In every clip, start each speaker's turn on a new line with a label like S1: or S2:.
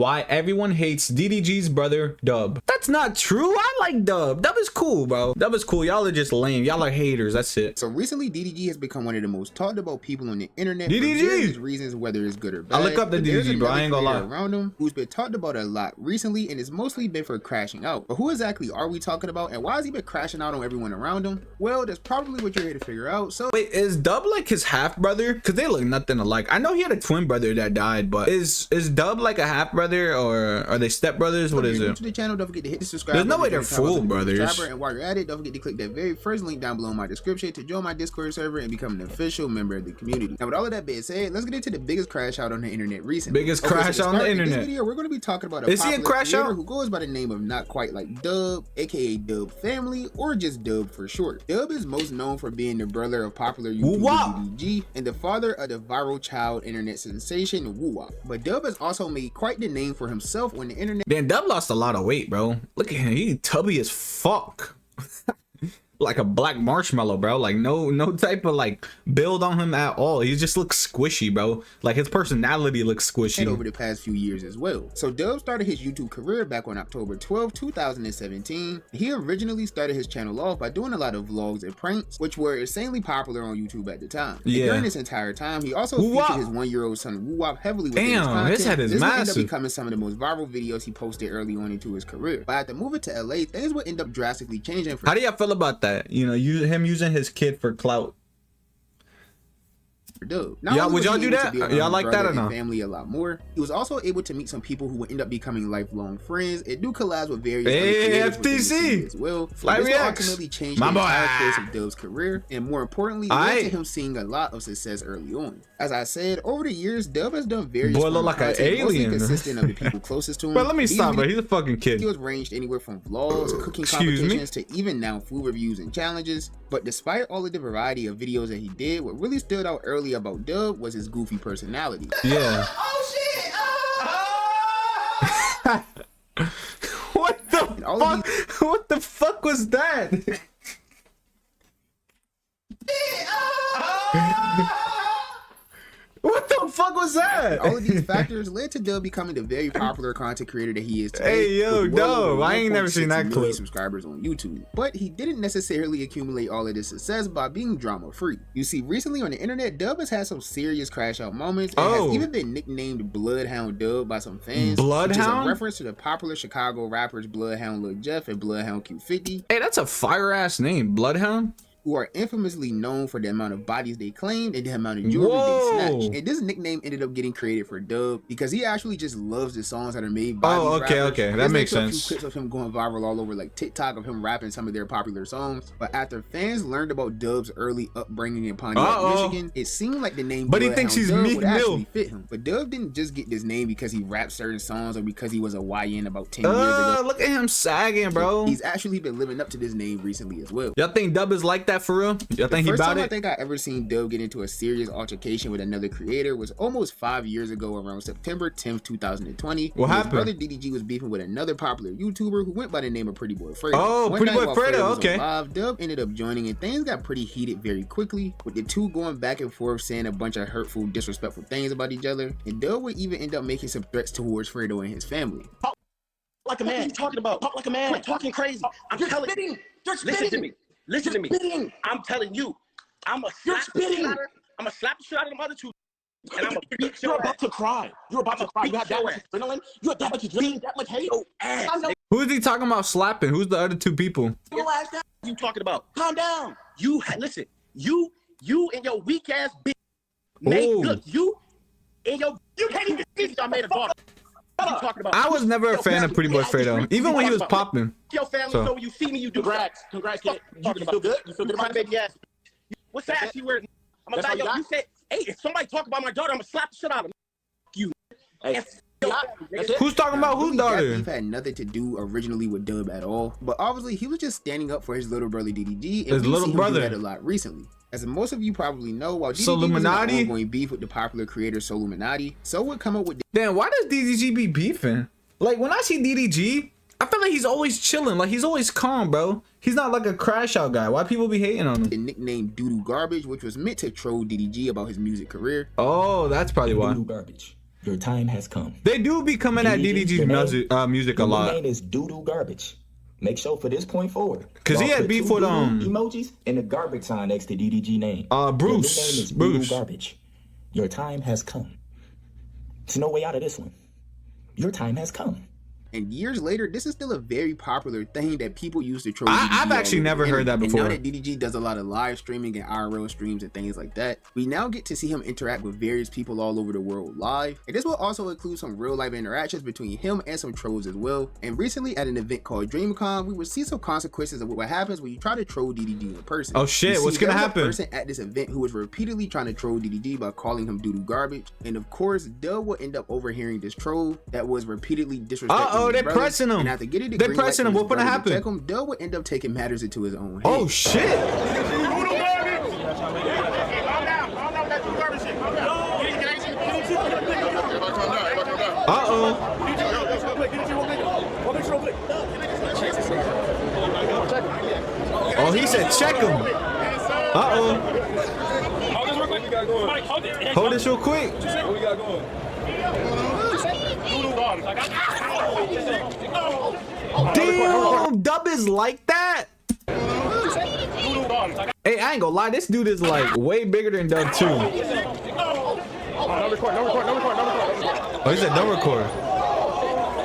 S1: Why everyone hates DDG's brother, DuB. That's not true. I like DuB. DuB is cool, bro. DuB is cool. Y'all are just lame. Y'all are haters. That's it.
S2: So recently, DDG has become one of the most talked about people on the internet
S1: DDG!
S2: for various reasons, whether it's good or bad.
S1: I look up the DDG, bro. I ain't gonna lie.
S2: Around him who's been talked about a lot recently, and it's mostly been for crashing out. But who exactly are we talking about, and why has he been crashing out on everyone around him? Well, that's probably what you're here to figure out. So
S1: wait, is DuB like his half brother? Because they look nothing alike. I know he had a twin brother that died, but is DuB like a half brother, or are they step brothers? What is it?
S2: To the channel, don't forget to hit the subscribe.
S1: There's no way they're full brothers.
S2: And while you're at it, don't forget to click that very first link down below in my description to join my Discord server and become an official member of the community. Now, with all of that being said, let's get into the biggest crash out on the internet recently.
S1: Biggest crash on the internet.
S2: In this video, we're going to be talking about a popular creator who goes by the name of Not Quite Like DuB, aka DuB Family, or just DuB for short. DuB is most known for being the brother of popular YouTuber DDG and the father of the viral child internet sensation WooWop. But DuB has also made quite the name for himself on the internet.
S1: Damn, DuB lost a lot of weight, bro. Look at him. He tubby as fuck. Like a black marshmallow, bro. Like no type of like build on him at all. He just looks squishy, bro. Like his personality looks squishy
S2: over the past few years as well. So DuB started his YouTube career back on October 12, 2017. He originally started his channel off by doing a lot of vlogs and pranks, which were insanely popular on YouTube at the time. And during this entire time, he also featured his 1-year-old son WooWop heavily within his content.
S1: His head is massive.
S2: Ended up becoming some of the most viral videos he posted early on into his career. But after moving to LA, things would end up drastically changing for
S1: How do y'all feel about that? You know, him using his kid for clout.
S2: Yeah,
S1: would y'all do that? Y'all like that or not?
S2: Family a lot more. He was also able to meet some people who would end up becoming lifelong friends and do collabs with various
S1: FTC
S2: as well.
S1: Fly
S2: this ultimately changed the entire course of DuB's career, and more importantly, led to him seeing a lot of success early on. As I said, over the years, DuB has done various
S1: like an alien,
S2: consistent of the people closest to him.
S1: But let me stop, bro. He's a fucking kid.
S2: He was ranged anywhere from vlogs, cooking competitions, to even now food reviews and challenges. But despite all of the variety of videos that he did, what really stood out early about DuB was his goofy personality.
S1: Yeah.
S3: Oh shit!
S1: What the fuck? What the fuck was that? What the fuck was that?
S2: All of these factors led to DuB becoming the very popular content creator that he is today.
S1: Hey yo, DuB, I ain't never seen that clip.
S2: Subscribers on YouTube, but he didn't necessarily accumulate all of this success by being drama free. You see, recently on the internet, DuB has had some serious crash out moments and has even been nicknamed Bloodhound DuB by some fans.
S1: Bloodhound?
S2: Which is a reference to the popular Chicago rappers Bloodhound Lil Jeff and Bloodhound Q50.
S1: Hey, that's a fire ass name, Bloodhound.
S2: Who are infamously known for the amount of bodies they claimed and the amount of jewelry they snatched. And this nickname ended up getting created for DuB because he actually just loves the songs that are made by these rappers.
S1: Okay, that makes sense.
S2: There's clips of him going viral all over like TikTok of him rapping some of their popular songs. But after fans learned about DuB's early upbringing in Pontiac, Michigan, it seemed like the name
S1: he thinks he's
S2: DuB would actually fit him. But DuB didn't just get this name because he rapped certain songs or because he was a YN about 10 years ago.
S1: Look at him sagging, bro.
S2: He's actually been living up to this name recently as well.
S1: Y'all think DuB is like that for real?
S2: The first time I think I ever seen DuB get into a serious altercation with another creator was almost 5 years ago around September 10th, 2020.
S1: What happened?
S2: His brother DDG was beefing with another popular YouTuber who went by the name of Pretty Boy Fredo.
S1: Oh, Pretty Boy Fredo, okay.
S2: DuB ended up joining and things got pretty heated very quickly, with the two going back and forth saying a bunch of hurtful, disrespectful things about each other, and DuB would even end up making some threats towards Fredo and his family.
S3: Talk like a man. What are you talking about? Talk like a man. Quit talking crazy. I'm telling you. Listen to me. Listen to me. I'm telling you. I'm gonna slap the shit out of them other two. And I'm gonna beat your ass. You're about to cry. You're about to cry. You have that much adrenaline. You have that much adrenaline, that much hate.
S1: Who is he talking about slapping? Who's the other two people?
S3: What you talking about? Calm down. You listen. You and your weak ass bitch. Look, you can't even see I made a daughter.
S1: I was never a fan of Pretty Boy Fredo, even when he was popping.
S3: Your family know when you see me, you do. Congrats, kid. You feel good? You feel good about my baby ass? What's the ass you wearing? I'm gonna tell you. You said, hey, if somebody talk about my daughter, I'm gonna slap the shit out of him. You. Hey.
S1: Who's talking about whose daughter?
S2: Beef had nothing to do originally with DuB at all, but obviously he was just standing up for his little brother DDG, and
S1: his little brother
S2: do that a lot recently. As most of you probably know, while DDG was in ongoing beef with the popular creator Soluminati, so would come up with.
S1: Damn, why does DDG be beefing? Like when I see DDG, I feel like he's always chilling, like he's always calm, bro. He's not like a crash out guy. Why people be hating on him?
S2: The nickname DuB Garbage, which was meant to troll DDG about his music career.
S1: Oh, that's probably why.
S4: DuB Garbage. Your time has come.
S1: They do be coming at DDG's music a lot.
S4: Your name is DuB Garbage. Make sure for this point forward.
S1: Cause he had beef with
S4: emojis and the garbage sign next to DDG name.
S1: Bruce.
S4: Your name is DuB Garbage. Your time has come. There's no way out of this one. Your time has come.
S2: And years later, this is still a very popular thing that people use to troll DDG.
S1: I've actually never heard that before.
S2: And now that DDG does a lot of live streaming and IRL streams and things like that, we now get to see him interact with various people all over the world live. And this will also include some real life interactions between him and some trolls as well. And recently at an event called DreamCon, we would see some consequences of what happens when you try to troll DDG in person.
S1: Oh shit, what's gonna happen?
S2: There was a person at this event who was repeatedly trying to troll DDG by calling him DuB Garbage. And of course, DuB will end up overhearing this troll that was repeatedly disrespecting
S1: they're pressing him.
S2: And after getting the
S1: they're pressing him. What's gonna happen?
S2: Check him, DuB would end up taking matters into his own hands.
S1: Oh shit! Oh, he said check him. Hold this real quick.
S5: What we got going?
S1: Damn, DuB is like that. Hey, I ain't gonna lie, this dude is like way bigger than DuB too. Oh, he said don't record.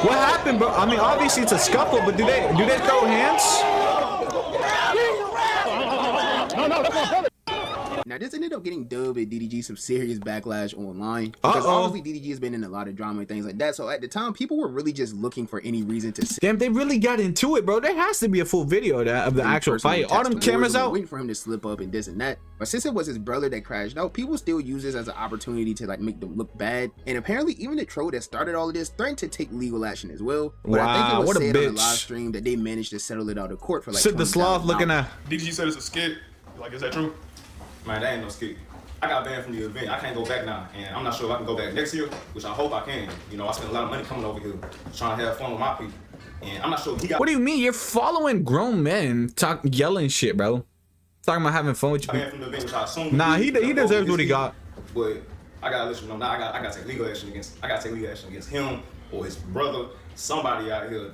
S1: What happened, bro? I mean, obviously it's a scuffle, but do they throw hands?
S2: Now this ended up getting DuB and DDG some serious backlash online because obviously DDG has been in a lot of drama and things like that. So at the time, people were really just looking for any reason to say.
S1: Damn, they really got into it, bro. There has to be a full video of the actual fight. All them cameras out.
S2: Waiting for him to slip up and this and that. But since it was his brother that crashed out, people still use this as an opportunity to like make them look bad. And apparently, even the troll that started all of this threatened to take legal action as well. But I think it was said on the live stream that they managed to settle it out of court for like.
S1: Sid the Sloth looking at.
S5: DDG said it's a skit. Like, is that true?
S6: Man, that ain't no skit. I got banned from the event. I can't go back now, and I'm not sure if I can go back next year, which I hope I can. You know, I spent a lot of money coming over here trying to have fun with my people, and I'm not sure if he got.
S1: What do you mean? You're following grown men yelling shit, bro. Talking about having fun with you.
S6: Banned from the event, which I assume
S1: he deserves what he got.
S6: But I gotta let you know now. I gotta take legal action against. I gotta take legal action against him or his brother. Somebody out here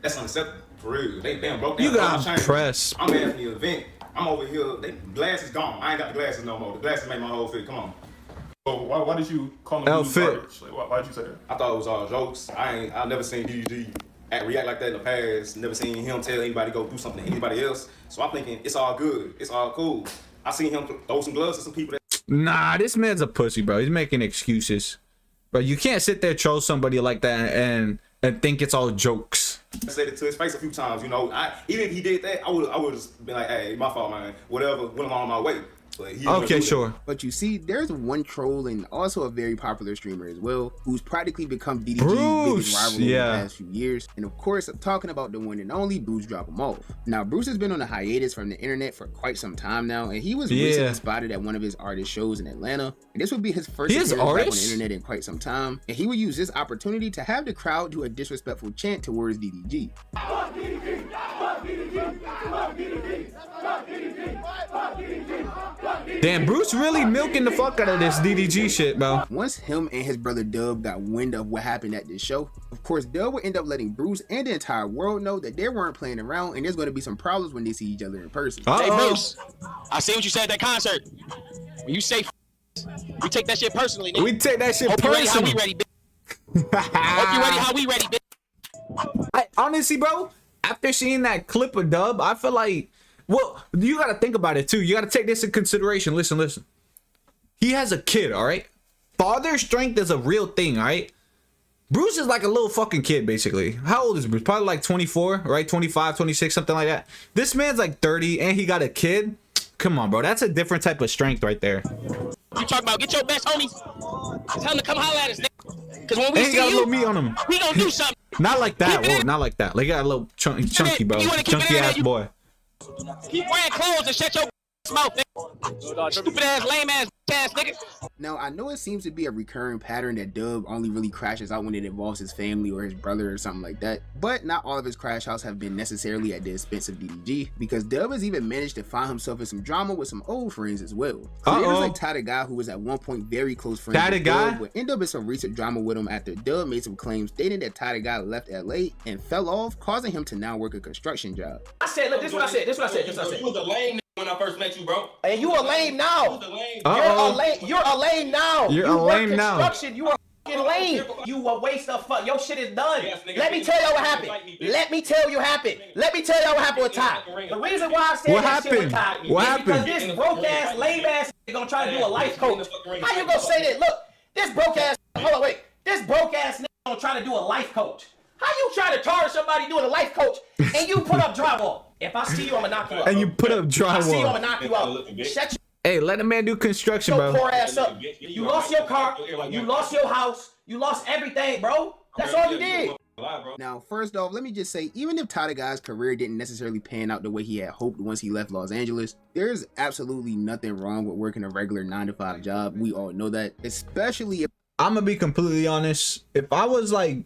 S6: that's unacceptable for real. They broke down.
S1: You got press.
S6: I'm banned from the event. I'm over here. The glass is gone. I ain't got the glasses no more. The glasses made my whole fit. Come on.
S5: So why did you call him DuB Garbage? Like, why did you say that?
S6: I thought it was all jokes. I never seen DDG react like that in the past. Never seen him tell anybody to go do something to anybody else. So I'm thinking it's all good. It's all cool. I seen him throw some gloves to some people.
S1: Nah, this man's a pussy, bro. He's making excuses. But you can't sit there troll somebody like that and think it's all jokes.
S6: I said it to his face a few times, you know. Even if he did that, I would just been like, hey, my fault, man. Whatever, went on my way. But
S1: okay, sure.
S2: But you see, there's one troll and also a very popular streamer as well, who's practically become DDG's biggest rival in the past few years. And of course, I'm talking about the one and only Bruce Drop 'Em Off. Now, Bruce has been on a hiatus from the internet for quite some time now, and he was recently spotted at one of his artist shows in Atlanta. And this would be his first appearance back on the internet in quite some time. And he would use this opportunity to have the crowd do a disrespectful chant towards DDG. Fuck DDG! Fuck DDG! Fuck DDG! Fuck DDG! Fuck DDG!
S1: Damn, Bruce really milking the fuck out of this DDG shit, bro.
S2: Once him and his brother DuB got wind of what happened at this show, of course, DuB would end up letting Bruce and the entire world know that they weren't playing around and there's going to be some problems when they see each other in person.
S3: Hey, Bruce, I see what you said at that concert. When you say we take that shit personally, nigga.
S1: We take that shit personally.
S3: Hope you ready, bitch. Hope you ready how we ready, bitch.
S1: Honestly, bro, after seeing that clip of DuB, I feel like, well, you got to think about it too. You got to take this in consideration. Listen. He has a kid, all right? Father strength is a real thing, all right? Bruce is like a little fucking kid, basically. How old is Bruce? Probably like 24, right? 25, 26, something like that. This man's like 30 and he got a kid. Come on, bro. That's a different type of strength right there.
S3: You talking about get your best homies. Tell him to come holler at us, nigga. Because when we see
S1: got
S3: you,
S1: a little meat on him.
S3: We gonna do something.
S1: Not like that. Whoa, not like that. Like, he got a little chunky, bro. Chunky ass boy.
S3: Keep wearing clothes and shut your Smoke, nigga. Stupid ass, lame ass nigga.
S2: Now, I know it seems to be a recurring pattern that DuB only really crashes out when it involves his family or his brother or something like that, but not all of his crash outs have been necessarily at the expense of DDG, because DuB has even managed to find himself in some drama with some old friends as well. Creators like DDG, who was at one point very close friends with DuB, would end up in some recent drama with him after DuB made some claims stating that DDG left LA and fell off, causing him to now work a construction job.
S3: I said, look, this is what I said.
S6: You was a lame when I first met you, bro.
S3: And you a lame now. You're a lame now.
S1: You're a lame now.
S3: Construction. You are fucking lame. You a waste of fun. Your shit is done. Let me tell y'all what happened. Let me tell you what happened. Let me tell y'all what happened with Ty. The reason why I said that shit with Ty is because this broke ass, lame ass is gonna try to do a life coach. How you gonna say that? Look, this broke ass. Hold on, wait. This broke ass nigga gonna try to do a life coach. How you try to target somebody doing a life coach and you put up drywall? If I see you, I'm gonna knock you out.
S1: And you put up drywall.
S3: If I see you, I'm gonna knock you out. Shut your
S1: Hey, let a man do construction, bro.
S3: poor ass up. You lost your car. You lost your house. You lost everything, bro. That's all you did.
S2: Now, first off, let me just say, even if DDG's career didn't necessarily pan out the way he had hoped once he left Los Angeles, there's absolutely nothing wrong with working a regular 9-to-5 job. We all know that, especially if
S1: I'm gonna be completely honest. If I was like,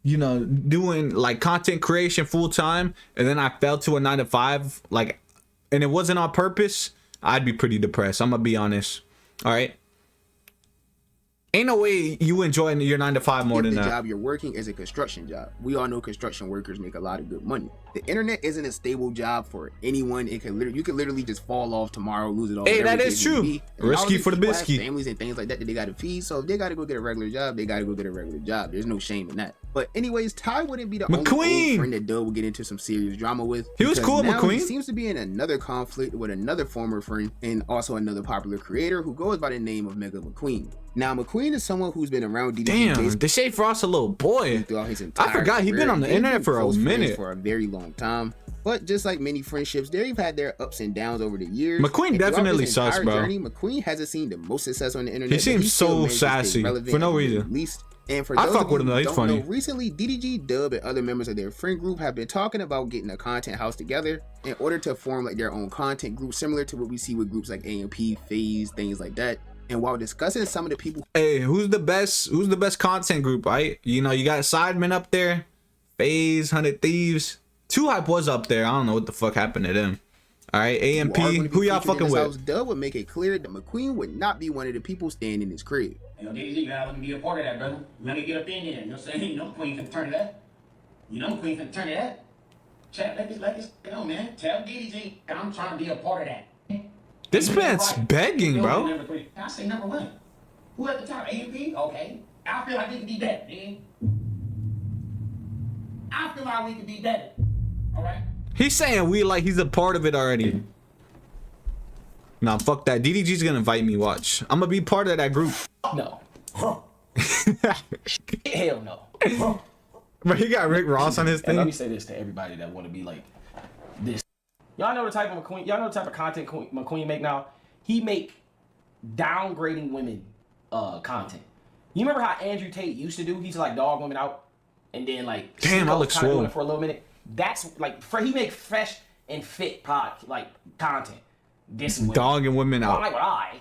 S1: you know, doing like content creation full time and then I fell to a 9-to-5, like, and it wasn't on purpose, I'd be pretty depressed. I'm gonna be honest. All right. Ain't no way you enjoying your 9-to-5 more than that.
S2: The job you're working is a construction job. We all know construction workers make a lot of good money. The internet isn't a stable job for anyone. It could literally, you could literally just fall off tomorrow, lose it all.
S1: Hey, that is true. Risky for the biscuit.
S2: Families and things like that they got to feed. So if they got to go get a regular job, they got to go get a regular job. There's no shame in that. But anyways, Ty wouldn't be the only old friend that DuB would get into some serious drama with.
S1: He was cool, McQueen.
S2: He seems to be in another conflict with another former friend and also another popular creator who goes by the name of Mega McQueen. Now, McQueen is someone who's been around DDG.
S1: Damn, they say Frost a little boy. I forgot he's been on the internet for a minute.
S2: For a very long time. But just like many friendships, they've had their ups and downs over the years.
S1: McQueen definitely sucks, bro.
S2: McQueen hasn't seen the most success on the internet.
S1: He seems so sassy for no reason.
S2: And for those
S1: fuck with him though, he's funny.
S2: Recently, DDG, DuB, and other members of their friend group have been talking about getting a content house together in order to form like their own content group, similar to what we see with groups like AMP, FaZe, things like that. And while discussing some of the people,
S1: hey, who's the best content group, right? You know, you got Sidemen up there, FaZe, 100 Thieves. 2Hype was up there. I don't know what the fuck happened to them. All right, AMP, who y'all fucking with?
S2: DuB would make it clear that McQueen would not be one of the people staying in his crib.
S7: You know, DDG, you gotta be a part of that, brother. Let me get up in there. You know what I'm saying? You know McQueen can turn to that. You know McQueen can turn to that. Chat, let this go, man. Tell DDG I'm trying to be a part of that.
S1: This man's begging, bro.
S7: I say number one. Who at the top? AMP? Okay. I feel like we can be better, man. I feel like we can be better. All right?
S1: He's saying we like he's a part of it already. Nah, fuck that. DDG's gonna invite me, watch. I'm gonna be part of that group.
S3: No. Hell no.
S1: But he got Rick Ross on his thing.
S3: And let me say this to everybody that want to be like this. Y'all know the type of McQueen, y'all know the type of content McQueen make now? He make downgrading women content. You remember how Andrew Tate used to do? He used to like dog women out and then like
S1: damn, I look swole
S3: for a little minute. That's like he make fresh and fit content. This
S1: dogging women out.
S3: Why would I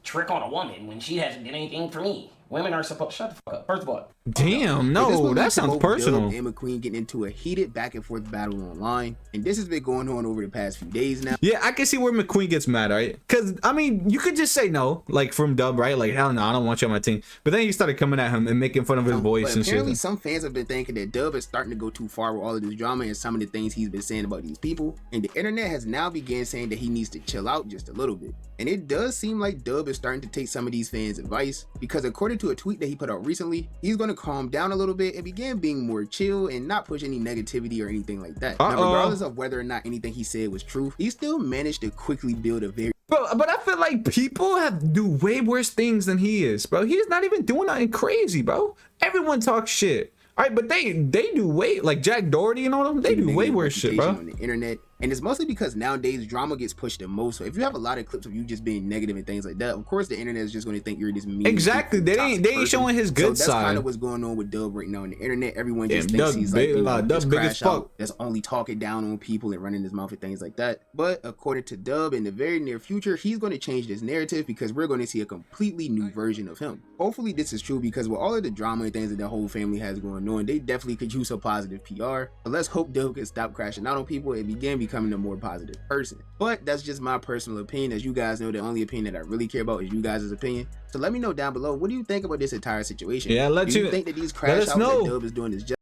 S3: trick on a woman when she hasn't done anything for me? Women are supposed to shut the fuck up. First of all,
S1: damn, no, that sounds personal.
S2: DuB and McQueen getting into a heated back and forth battle online, and this has been going on over the past few days now.
S1: Yeah, I can see where McQueen gets mad, right? Because I mean, you could just say no, like from DuB, right? Like hell no, I don't want you on my team. But then he started coming at him and making fun of his voice and shit.
S2: Apparently, some fans have been thinking that DuB is starting to go too far with all of this drama and some of the things he's been saying about these people, and the internet has now began saying that he needs to chill out just a little bit. And it does seem like DuB is starting to take some of these fans' advice, because according to a tweet that he put out recently, he's going to calm down a little bit and begin being more chill and not push any negativity or anything like that. Now, regardless of whether or not anything he said was true, he still managed to quickly build a very
S1: but I feel like people have do way worse things than he is, bro. He's not even doing nothing crazy, bro. Everyone talks shit. All right, but they do way, like Jack Doherty and all them, they do way worse shit, bro.
S2: On the internet, And it's mostly because nowadays drama gets pushed the most. So if you have a lot of clips of you just being negative and things like that, of course the internet is just going to think you're this mean.
S1: Exactly. They ain't showing his good
S2: so
S1: side.
S2: That's kind of what's going on with DuB right now on the internet. Everyone just thinks he's like, you know, this crash out that's only talking down on people and running his mouth and things like that. But according to DuB, in the very near future, he's going to change this narrative because we're going to see a completely new version of him. Hopefully this is true because with all of the drama and things that the whole family has going on, they definitely could use some positive PR. But let's hope DuB can stop crashing out on people and begin becoming a more positive person. But that's just my personal opinion. As you guys know, the only opinion that I really care about is you guys' opinion. So let me know down below, what do you think about this entire situation?
S1: Yeah,
S2: do you think that these crash outs that DuB is doing is just